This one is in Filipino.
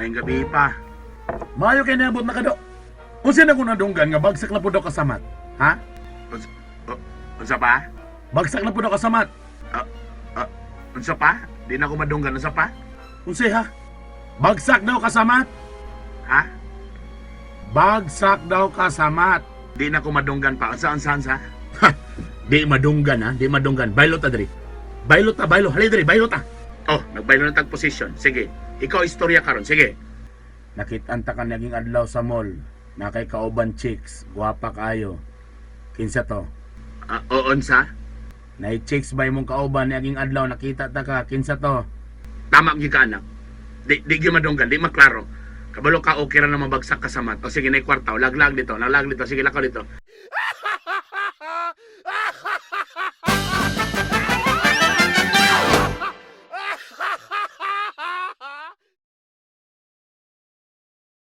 Mayang gabi pa. Maayo kay naabot na kado. Unsa na ko nadunggan nga bagsak na pud daw kasamat? Ha? Unsa pa? Bagsak na pud daw kasamat. Unsa pa? Di na ako madunggan. Unsa pa? Unsay ha? Bagsak daw kasamat. Ha? Bagsak daw kasamat. Di na ako madunggan pa. Unsa? Ha, di madunggan ha, di madunggan. Baylot ta diri. Baylot ta, baylo. Halay diri, baylot ta. Oh, nagbaylo na tag position. Sige. Ikaw istorya karon. Sige. Nakitaan ta ka naging adlaw sa mall. Na kay kauban chicks, guwapa kaayo. Kinsa to? Unsa? Nay chicks bay mong kauban naging adlaw nakita ta ka, kinsa to? Tama gyud ka anak. Di gyud madunggan, di maklaro. Kabalo ka okay ra na mabagsak ka sa mat. O sige, nay kwarta, laglag dito. Sige, lakaw dito.